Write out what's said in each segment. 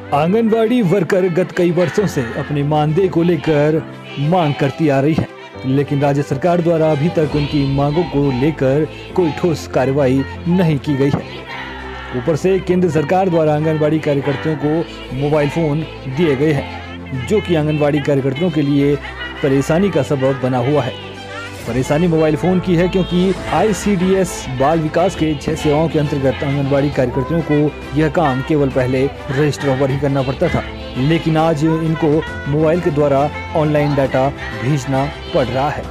Anganwadi worker गत कई वर्षों से अपने मानदेय को लेकर मांग करती आ रही है, लेकिन राज्य सरकार द्वारा अभी तक उनकी मांगों को लेकर कोई ठोस कार्रवाई नहीं की गई है। ऊपर से केंद्र सरकार द्वारा आंगनबाड़ी कार्यकर्ताओं को मोबाइल फोन दिए गए हैं, जो कि आंगनबाड़ी कार्यकर्ताओं के लिए परेशानी का सबब बना हुआ है। परेशानी मोबाइल फोन की है क्योंकि ICDS बाल विकास के 6 सेवाओं के अंतर्गत आंगनबाड़ी कार्यकर्ताओं को यह काम केवल पहले रजिस्टरों पर ही करना पड़ता था, लेकिन आज इनको मोबाइल के द्वारा ऑनलाइन डाटा भेजना पड़ रहा है।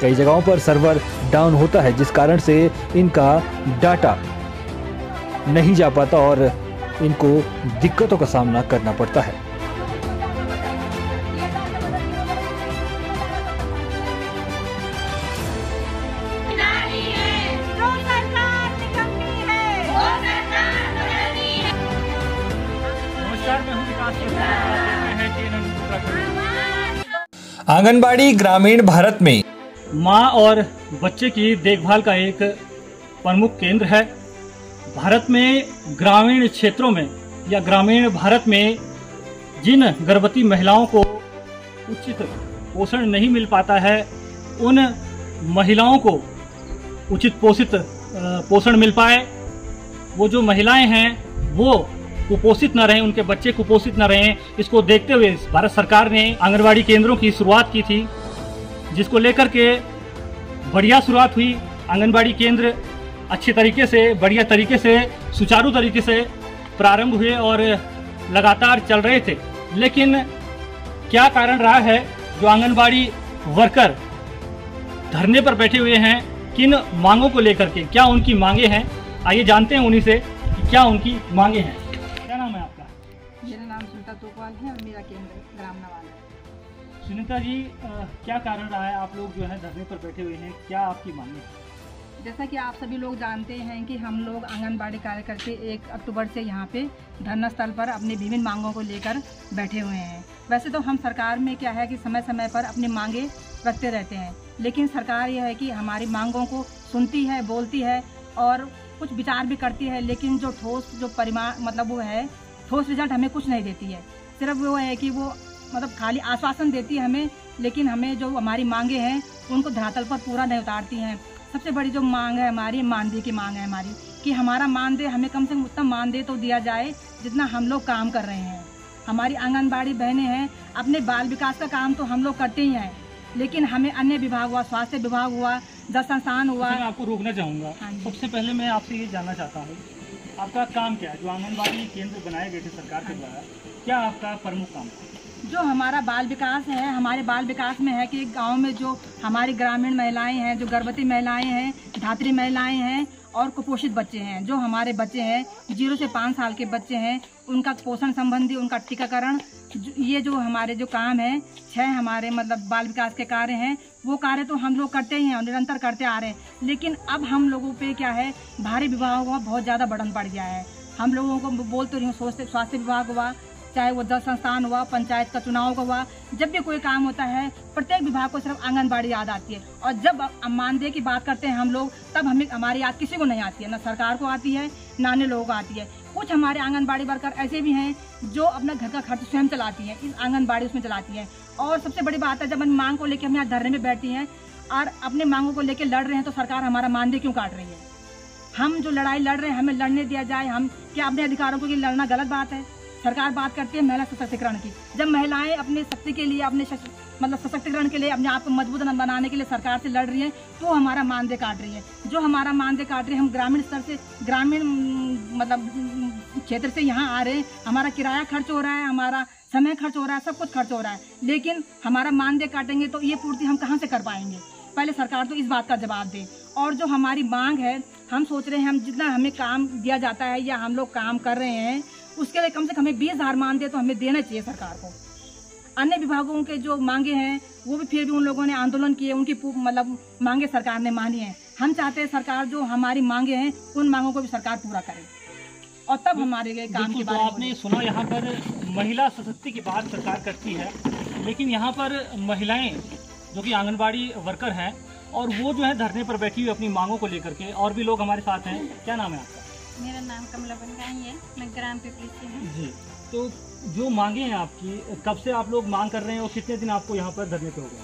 कई जगहों पर सर्वर डाउन होता है, जिस कारण से इनका डाटा नहीं जा पाता और इनको दिक्कतों का सामना करना पड़ता है। आंगनबाड़ी ग्रामीण भारत में माँ और बच्चे की देखभाल का एक प्रमुख केंद्र है। भारत में ग्रामीण क्षेत्रों में या ग्रामीण भारत में जिन गर्भवती महिलाओं को उचित पोषण नहीं मिल पाता है, उन महिलाओं को उचित पोषण मिल पाए। वो जो महिलाएं हैं वो कुपोषित न रहें, उनके बच्चे कुपोषित न रहें, इसको देखते हुए भारत सरकार ने आंगनबाड़ी केंद्रों की शुरुआत की थी, जिसको लेकर के बढ़िया शुरुआत हुई। आंगनबाड़ी केंद्र अच्छे तरीके से, बढ़िया तरीके से, सुचारू तरीके से प्रारंभ हुए और लगातार चल रहे थे। लेकिन क्या कारण रहा है जो आंगनबाड़ी वर्कर धरने पर बैठे हुए हैं, किन मांगों को लेकर के, क्या उनकी मांगे हैं? आइए जानते हैं उन्हीं से कि क्या उनकी मांगे हैं। क्या नाम है आपका? मेरा नाम सुनीता तोकवाल है और मेरा केंद्र ग्राम नवाल है। सुनीता जी, क्या कारण रहा है आप लोग जो है धरने पर बैठे हुए हैं? क्या आपकी मांगे हैं? जैसा कि आप सभी लोग जानते हैं कि हम लोग आंगनबाड़ी कार्यकर्ता 1 अक्टूबर से यहाँ पे धरना स्थल पर अपनी विभिन्न मांगों को लेकर बैठे हुए हैं। वैसे तो हम सरकार में क्या है कि समय समय पर अपनी मांगे रखते रहते हैं, लेकिन सरकार यह है कि हमारी मांगों को सुनती है, बोलती है और कुछ विचार भी करती है, लेकिन जो ठोस जो परिमाण मतलब वो है ठोस रिजल्ट हमें कुछ नहीं देती है। सिर्फ वो है कि वो मतलब खाली आश्वासन देती है हमें, लेकिन हमें जो हमारी मांगे हैं उनको धरातल पर पूरा नहीं उतारती हैं। सबसे बड़ी जो मांग है हमारी मानदेय की मांग है हमारी, कि हमारा मानदेय हमें कम से कम उतना मानदेय तो दिया जाए जितना हम लोग काम कर रहे हैं। हमारी आंगनबाड़ी बहनें हैं, अपने बाल विकास का काम तो हम लोग करते ही हैं, लेकिन हमें अन्य विभाग हुआ, स्वास्थ्य विभाग हुआ, जल संस्थान हुआ। मैं आपको रोकना चाहूँगा। सबसे पहले मैं आपसे ये जानना चाहता हूँ, आपका काम क्या है? जो आंगनबाड़ी केंद्र बनाए गए थे सरकार के द्वारा, क्या आपका प्रमुख काम है? जो हमारा बाल विकास है, हमारे बाल विकास में है कि गांव में जो हमारी ग्रामीण महिलाएं हैं, जो गर्भवती महिलाएं हैं, धात्री महिलाएं हैं और कुपोषित बच्चे हैं, जो हमारे बच्चे हैं 0 से 5 साल के बच्चे हैं, उनका पोषण संबंधी, उनका टीकाकरण, ये जो हमारे जो काम है 6 हमारे मतलब बाल विकास के कार्य हैं, वो कार्य तो हम लोग करते ही हैं और निरंतर करते आ रहे हैं। लेकिन अब हम लोगों पे क्या है, भारी विभागों का बहुत ज़्यादा बर्डन पड़ गया है। हम लोगों को बोल तो रही हूँ, स्वास्थ्य विभाग हुआ, चाहे वो जल संस्थान हुआ, पंचायत का चुनाव का हुआ, जब भी कोई काम होता है प्रत्येक विभाग को सिर्फ आंगनबाड़ी याद आती है। और जब मानदेय की बात करते हैं हम लोग, तब हमें हमारी याद किसी को नहीं आती है, ना सरकार को आती है ना अन्य लोगों को आती है। कुछ हमारे आंगनबाड़ी वर्कर ऐसे भी हैं जो अपना घर का खर्च स्वयं चलाती हैं, इस आंगनबाड़ी उसमें चलाती हैं। और सबसे बड़ी बात है, जब हम मांग को लेकर हम यहाँ धरने में बैठती हैं और अपने मांगों को लेकर लड़ रहे हैं, तो सरकार हमारा मानदेय क्यों काट रही है? हम जो लड़ाई लड़ रहे हैं हमें लड़ने दिया जाए। हम क्या अपने अधिकारों के लिए लड़ना गलत बात है? सरकार बात करती है महिला सशक्तिकरण की। जब महिलाएं अपने शक्ति के लिए, अपने मतलब सशक्तिकरण के लिए, अपने आप को मजबूत बनाने के लिए सरकार से लड़ रही है, तो हमारा मानदेय काट रही है। जो हमारा मानदेय काट रही है, हम ग्रामीण स्तर से, ग्रामीण मतलब क्षेत्र से यहाँ आ रहे हैं, हमारा किराया खर्च हो रहा है, हमारा समय खर्च हो रहा है, सब कुछ खर्च हो रहा है, लेकिन हमारा मानदेय काटेंगे तो ये पूर्ति हम कहाँ से कर पाएंगे? पहले सरकार तो इस बात का जवाब दे। और जो हमारी मांग है, हम सोच रहे हैं हम जितना हमें काम दिया जाता है या हम लोग काम कर रहे हैं, उसके लिए कम से कम हमें 20,000 मानदेय तो हमें देना चाहिए सरकार को। अन्य विभागों के जो मांगे हैं वो भी फिर भी उन लोगों ने आंदोलन किए, उनकी मतलब मांगे सरकार ने मानी है। हम चाहते हैं सरकार जो हमारी मांगे हैं उन मांगों को भी सरकार पूरा करे और तब हमारे काम के बारे में। आपने सुना यहाँ पर महिला सशक्ति की बात सरकार करती है, लेकिन यहाँ पर महिलाएं जो कि आंगनबाड़ी वर्कर हैं और वो जो है धरने पर बैठी हुई अपनी मांगों को लेकर के, और भी लोग हमारे साथ हैं। क्या नाम है आपका? मेरा नाम कमला बनगाई है, मैं ग्राम पिपली से हूँ। जी, तो जो मांगे हैं आपकी, कब से आप लोग मांग कर रहे हैं और कितने दिन आपको यहाँ पर धरने पे हो गए?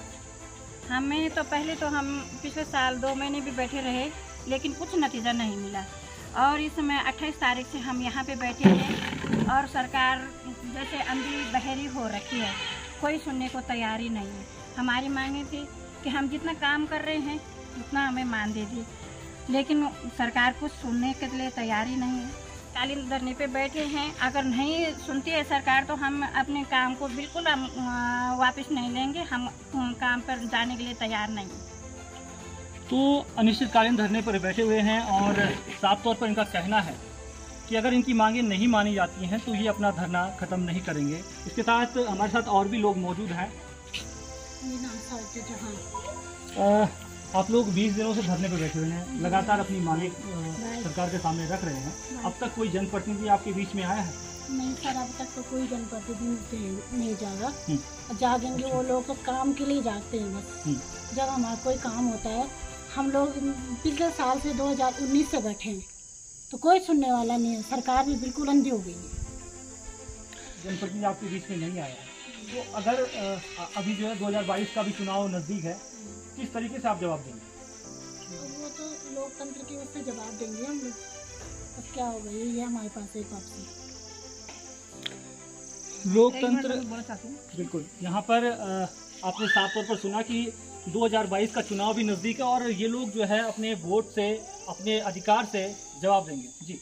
हमें तो पहले तो हम पिछले साल 2 महीने भी बैठे रहे, लेकिन कुछ नतीजा नहीं मिला। और इस समय 28 तारीख से हम यहाँ पे बैठे हैं और सरकार जैसे अंधी बहरी हो रखी है, कोई सुनने को तैयारी नहीं है। हमारी मांगे थी कि हम जितना काम कर रहे हैं उतना हमें मानदेय दी, लेकिन सरकार कुछ सुनने के लिए तैयारी नहीं है। कालीन धरने पे बैठे हैं, अगर नहीं सुनती है सरकार तो हम अपने काम को बिल्कुल वापस नहीं लेंगे। हम काम पर जाने के लिए तैयार नहीं हैं। तो अनिश्चितकालीन धरने पर बैठे हुए हैं और साफ तौर पर इनका कहना है कि अगर इनकी मांगे नहीं मानी जाती हैं तो ये अपना धरना खत्म नहीं करेंगे। इसके साथ हमारे साथ और भी लोग मौजूद हैं। आप लोग 20 दिनों से धरने पर बैठे हुए हैं, लगातार अपनी मांगे सरकार के सामने रख रहे हैं। अब तक कोई जनप्रतिनिधि आपके बीच में आया है? नहीं सर, अब तक तो कोई जनप्रतिनिधि नहीं जागा। जागेंगे वो लोग तो काम के लिए जागते हैं बस। जब हमारा कोई काम होता है, हम लोग पिछले साल से 2019 से बैठे हैं तो कोई सुनने वाला नहीं है। सरकार भी बिल्कुल अंधी हो गई है। जनप्रतिनिधि आपके बीच में नहीं आया है, तो अगर अभी जो है 2022 का भी चुनाव नज़दीक है, किस तरीके से आप जवाब देंगे? वो तो लोकतंत्र की उससे जवाब देंगे हम लोग। बस क्या होगा, ये हमारे पास एक ऑप्शन। लोकतंत्र बिल्कुल। यहाँ पर आपने साफ तौर पर सुना कि 2022 का चुनाव भी नज़दीक है और ये लोग जो है अपने वोट से, अपने अधिकार से जवाब देंगे। जी,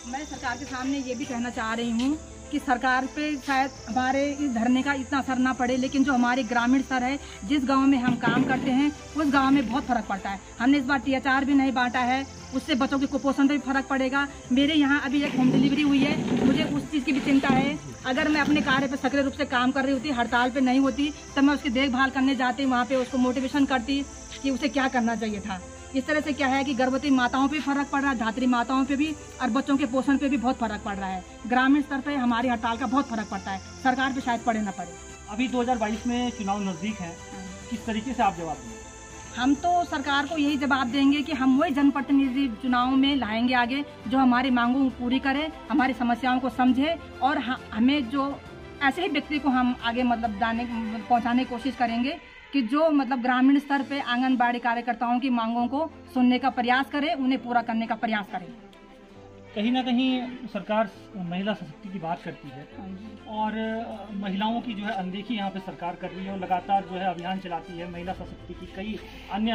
मैं सरकार के सामने ये भी कहना चाह रही हूँ कि सरकार पे शायद हमारे इस धरने का इतना असर ना पड़े, लेकिन जो हमारे ग्रामीण स्तर है, जिस गांव में हम काम करते हैं उस गांव में बहुत फर्क पड़ता है। हमने इस बार THR भी नहीं बांटा है, उससे बच्चों के कुपोषण पे भी फर्क पड़ेगा। मेरे यहाँ अभी एक होम डिलीवरी हुई है, मुझे उस चीज़ की भी चिंता है। अगर मैं अपने कार्य पे सक्रिय रूप से काम कर रही होती, हड़ताल पे नहीं होती, तब मैं उसकी देखभाल करने जाती, वहाँ पे उसको मोटिवेशन करती कि उसे क्या करना चाहिए था। इस तरह से क्या है कि गर्भवती माताओं पे फर्क पड़ रहा है, धात्री माताओं पे भी, और बच्चों के पोषण पे भी बहुत फर्क पड़ रहा है। ग्रामीण स्तर पे हमारी हड़ताल का बहुत फर्क पड़ता है, सरकार पे शायद पड़े ना पड़े। अभी 2022 में चुनाव नज़दीक है, किस तरीके से आप जवाब देंगे? हम तो सरकार को यही जवाब देंगे कि हम वही जनप्रतिनिधि चुनाव में लाएंगे आगे, जो हमारी मांगों को पूरी करे, हमारी समस्याओं को समझे, और हमें जो ऐसे ही व्यक्ति को हम आगे मतलब पहुंचाने की कोशिश करेंगे कि जो मतलब ग्रामीण स्तर पे आंगनबाड़ी कार्यकर्ताओं की मांगों को सुनने का प्रयास करे, उन्हें पूरा करने का प्रयास करे। कहीं ना कहीं सरकार महिला सशक्ति की बात करती है और महिलाओं की जो है अनदेखी यहाँ पे सरकार कर रही है और लगातार जो है अभियान चलाती है, महिला सशक्ति की कई अन्य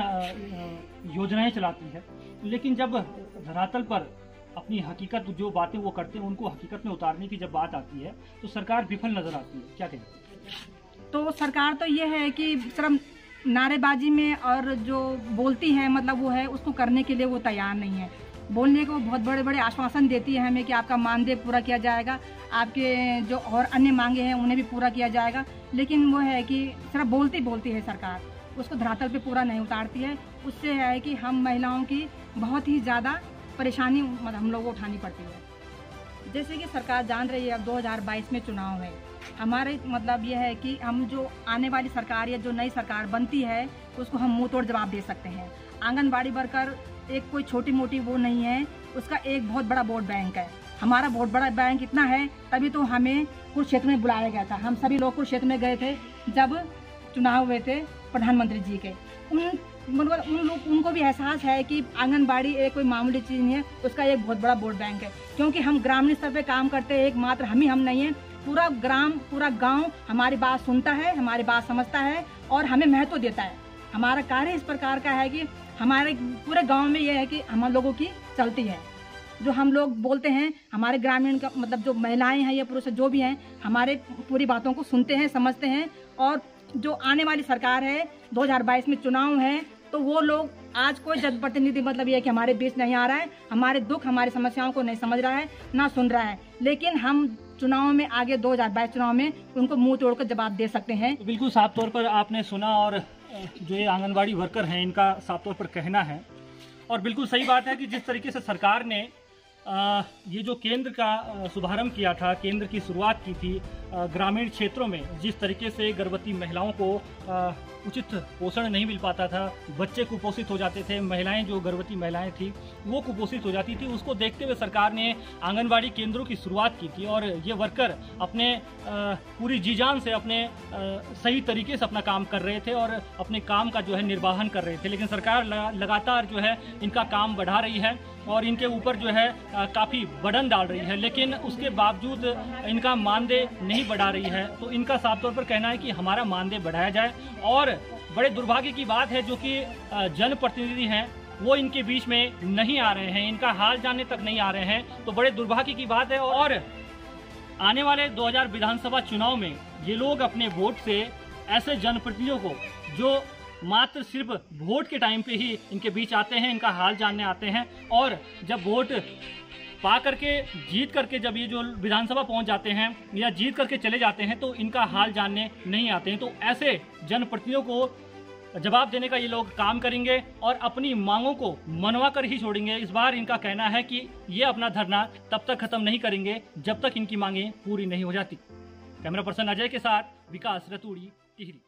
योजनाएं चलाती है, लेकिन जब धरातल पर अपनी हकीकत जो बातें वो करते हैं उनको हकीकत में उतारने की जब बात आती है तो सरकार विफल नजर आती है। क्या कहेंगे? तो सरकार तो ये है कि सिर्फ नारेबाजी में और जो बोलती है मतलब वो है, उसको करने के लिए वो तैयार नहीं है। बोलने को बहुत बड़े बड़े आश्वासन देती है हमें कि आपका मानदेय पूरा किया जाएगा, आपके जो और अन्य मांगे हैं उन्हें भी पूरा किया जाएगा, लेकिन वो है कि सिर्फ बोलती है सरकार, उसको धरातल पे पूरा नहीं उतारती है। उससे है कि हम महिलाओं की बहुत ही ज़्यादा परेशानी मतलब हम लोगों को उठानी पड़ती है। जैसे कि सरकार जान रही है अब 2022 में चुनाव है, हमारे मतलब ये है कि हम जो आने वाली सरकार या जो नई सरकार बनती है उसको हम मुंह तोड़ जवाब दे सकते हैं। आंगनबाड़ी वर्कर एक कोई छोटी मोटी वो नहीं है, उसका एक बहुत बड़ा वोट बैंक है। हमारा बहुत बड़ा बैंक इतना है तभी तो हमें कुरुक्षेत्र में बुलाया गया था। हम सभी लोग कुरुक्षेत्र में गए थे जब चुनाव हुए थे प्रधानमंत्री जी के। उनको भी एहसास है कि आंगनबाड़ी एक कोई मामूली चीज़ नहीं है, उसका एक बहुत बड़ा वोट बैंक है। क्योंकि हम ग्रामीण स्तर पे काम करते हैं, एकमात्र हम नहीं है, पूरा ग्राम पूरा गांव हमारी बात सुनता है, हमारी बात समझता है और हमें महत्व देता है। हमारा कार्य इस प्रकार का है कि हमारे पूरे गांव में ये है कि हम लोगों की चलती है, जो हम लोग बोलते हैं, हमारे ग्रामीण का मतलब जो महिलाएं हैं या पुरुष जो भी हैं, हमारे पूरी बातों को सुनते हैं, समझते हैं। और जो आने वाली सरकार है, 2022 में चुनाव है, तो वो लोग आज कोई जनप्रतिनिधि मतलब ये है कि हमारे बीच नहीं आ रहा है, हमारे दुख हमारी समस्याओं को नहीं समझ रहा है, ना सुन रहा है, लेकिन हम चुनाव में आगे 2022 चुनाव में उनको मुंह तोड़कर जवाब दे सकते हैं। तो बिल्कुल साफ तौर पर आपने सुना और जो ये आंगनबाड़ी वर्कर हैं इनका साफ तौर पर कहना है और बिल्कुल सही बात है कि जिस तरीके से सरकार ने ये जो केंद्र का शुभारंभ किया था, केंद्र की शुरुआत की थी ग्रामीण क्षेत्रों में, जिस तरीके से गर्भवती महिलाओं को उचित पोषण नहीं मिल पाता था, बच्चे कुपोषित हो जाते थे, महिलाएं जो गर्भवती महिलाएं थी वो कुपोषित हो जाती थी। उसको देखते हुए सरकार ने आंगनबाड़ी केंद्रों की शुरुआत की थी और ये वर्कर अपने पूरी जी जान से अपने सही तरीके से अपना काम कर रहे थे और अपने काम का जो है निर्वाहन कर रहे थे। लेकिन सरकार लगातार जो है इनका काम बढ़ा रही है और इनके ऊपर जो है काफ़ी बर्डन डाल रही है, लेकिन उसके बावजूद इनका मानदेय नहीं बढ़ा रही है। तो इनका साफ तौर पर कहना है कि हमारा मानदेय बढ़ाया जाए। और बड़े दुर्भाग्य की बात है जो कि जनप्रतिनिधि हैं वो इनके बीच में नहीं आ रहे हैं, इनका हाल जानने तक नहीं आ रहे हैं, तो बड़े दुर्भाग्य की बात है। और आने वाले 2000 विधानसभा चुनाव में ये लोग अपने वोट से ऐसे जनप्रतिनिधियों को जो मात्र सिर्फ वोट के टाइम पे ही इनके बीच आते हैं, इनका हाल जानने आते हैं, और जब वोट पा करके जीत करके जब ये जो विधानसभा पहुंच जाते हैं या जीत करके चले जाते हैं तो इनका हाल जानने नहीं आते हैं। तो ऐसे जनप्रतिनिधियों को जवाब देने का ये लोग काम करेंगे और अपनी मांगों को मनवा कर ही छोड़ेंगे। इस बार इनका कहना है कि ये अपना धरना तब तक खत्म नहीं करेंगे जब तक इनकी मांगें पूरी नहीं हो जाती। कैमरा पर्सन अजय के साथ विकास रतूड़ी, टिहरी।